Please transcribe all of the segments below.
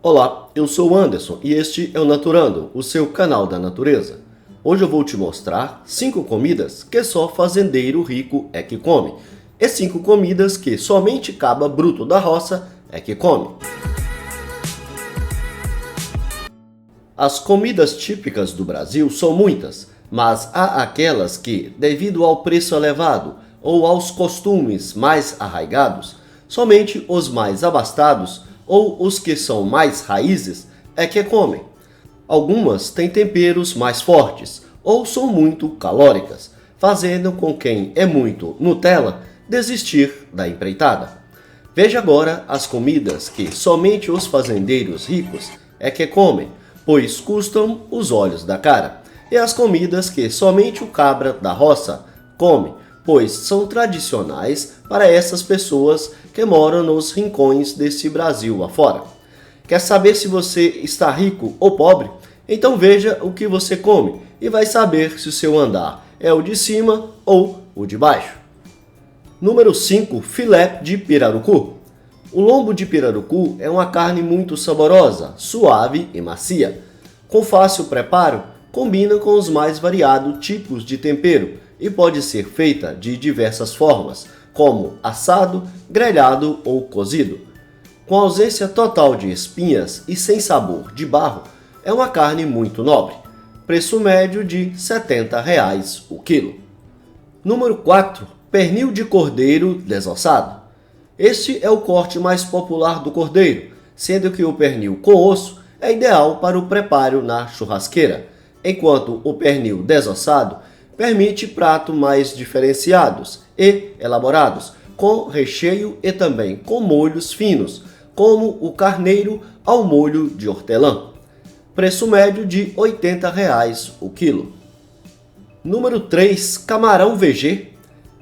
Olá, eu sou o Anderson e este é o Naturando, o seu canal da natureza. Hoje eu vou te mostrar 5 comidas que só fazendeiro rico é que come. E 5 comidas que somente cabra bruto da roça é que come. As comidas típicas do Brasil são muitas, mas há aquelas que, devido ao preço elevado ou aos costumes mais arraigados, somente os mais abastados ou os que são mais raízes é que comem. Algumas têm temperos mais fortes ou são muito calóricas, fazendo com quem é muito Nutella desistir da empreitada. Veja agora as comidas que somente os fazendeiros ricos é que comem, pois custam os olhos da cara, e as comidas que somente o cabra da roça come, pois são tradicionais para essas pessoas que moram nos rincões desse Brasil afora. Quer saber se você está rico ou pobre? Então veja o que você come e vai saber se o seu andar é o de cima ou o de baixo. Número 5. Filé de pirarucu. O lombo de pirarucu é uma carne muito saborosa, suave e macia. Com fácil preparo, combina com os mais variados tipos de tempero e pode ser feita de diversas formas, como assado, grelhado ou cozido. Com ausência total de espinhas e sem sabor de barro, é uma carne muito nobre. Preço médio de R$ 70 o quilo. Número 4. Pernil de cordeiro desossado. Este é o corte mais popular do cordeiro, sendo que o pernil com osso é ideal para o preparo na churrasqueira, enquanto o pernil desossado permite pratos mais diferenciados e elaborados, com recheio e também com molhos finos, como o carneiro ao molho de hortelã. Preço médio de R$ 80 o quilo. Número 3. Camarão VG.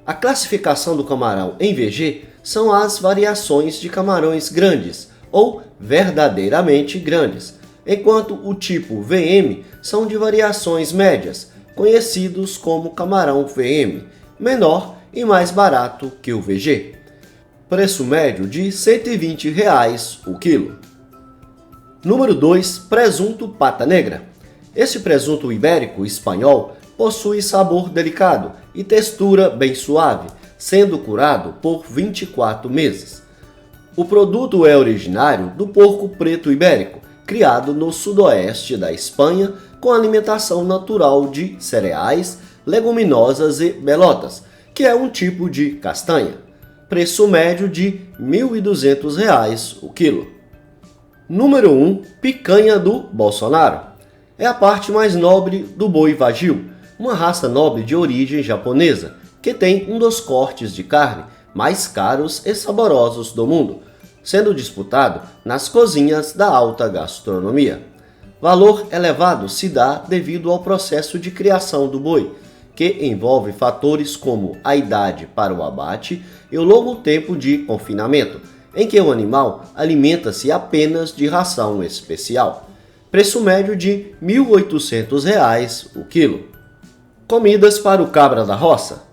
A classificação do camarão em VG são as variações de camarões grandes ou verdadeiramente grandes, enquanto o tipo VM são de variações médias, conhecidos como camarão VM, menor e mais barato que o VG. Preço médio de R$ 120 o quilo. Número 2. Presunto pata negra. Este presunto ibérico espanhol possui sabor delicado e textura bem suave, sendo curado por 24 meses. O produto é originário do porco preto ibérico, criado no sudoeste da Espanha com alimentação natural de cereais, leguminosas e belotas, que é um tipo de castanha. Preço médio de R$ 1.200 o quilo. Número 1. Picanha do Bolsonaro. É a parte mais nobre do boi vagil, uma raça nobre de origem japonesa, que tem um dos cortes de carne mais caros e saborosos do mundo, sendo disputado nas cozinhas da alta gastronomia. Valor elevado se dá devido ao processo de criação do boi, que envolve fatores como a idade para o abate e o longo tempo de confinamento, em que o animal alimenta-se apenas de ração especial. Preço médio de R$ 1.800 o quilo. Comidas para o cabra da roça.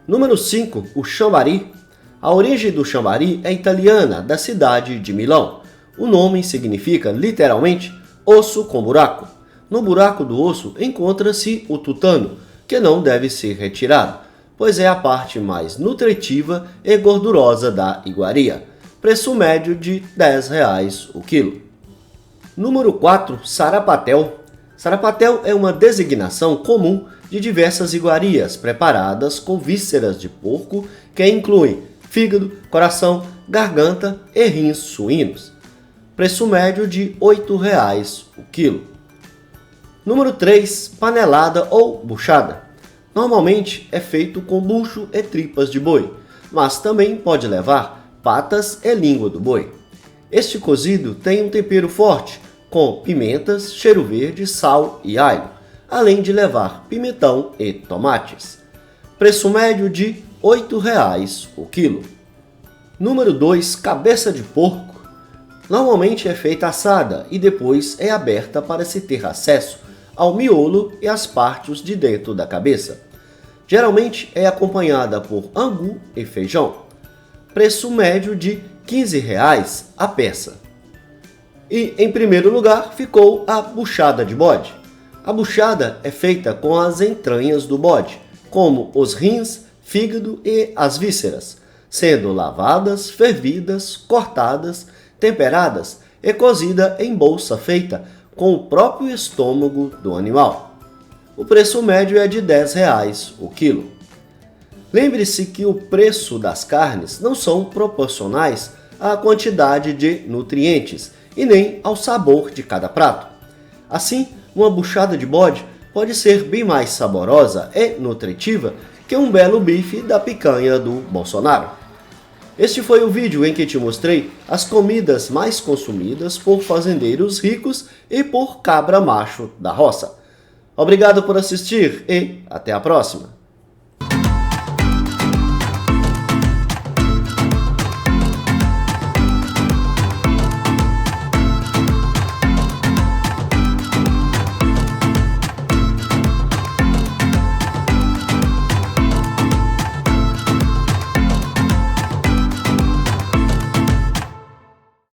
Número 5. O chambari. A origem do chambari é italiana, da cidade de Milão. O nome significa, literalmente, osso com buraco. No buraco do osso encontra-se o tutano, que não deve ser retirado, pois é a parte mais nutritiva e gordurosa da iguaria. Preço médio de R$ 10 o quilo. Número 4. Sarapatel. Sarapatel é uma designação comum de diversas iguarias preparadas com vísceras de porco que incluem fígado, coração, garganta e rins suínos. Preço médio de R$ 8 o quilo. Número 3. Panelada ou buchada. Normalmente é feito com bucho e tripas de boi, mas também pode levar patas e língua do boi. Este cozido tem um tempero forte, com pimentas, cheiro verde, sal e alho, além de levar pimentão e tomates. Preço médio de R$ 8 o quilo. Número 2. Cabeça de porco. Normalmente é feita assada e depois é aberta para se ter acesso ao miolo e às partes de dentro da cabeça. Geralmente é acompanhada por angu e feijão. Preço médio de R$ 15 a peça. E em primeiro lugar ficou a buchada de bode. A buchada é feita com as entranhas do bode, como os rins, fígado e as vísceras, sendo lavadas, fervidas, cortadas, temperadas e cozida em bolsa feita com o próprio estômago do animal. O preço médio é de R$10 o quilo. Lembre-se que o preço das carnes não são proporcionais à quantidade de nutrientes e nem ao sabor de cada prato. Assim, uma buchada de bode pode ser bem mais saborosa e nutritiva que um belo bife da picanha do Bolsonaro. Este foi o vídeo em que te mostrei as comidas mais consumidas por fazendeiros ricos e por cabra macho da roça. Obrigado por assistir e até a próxima!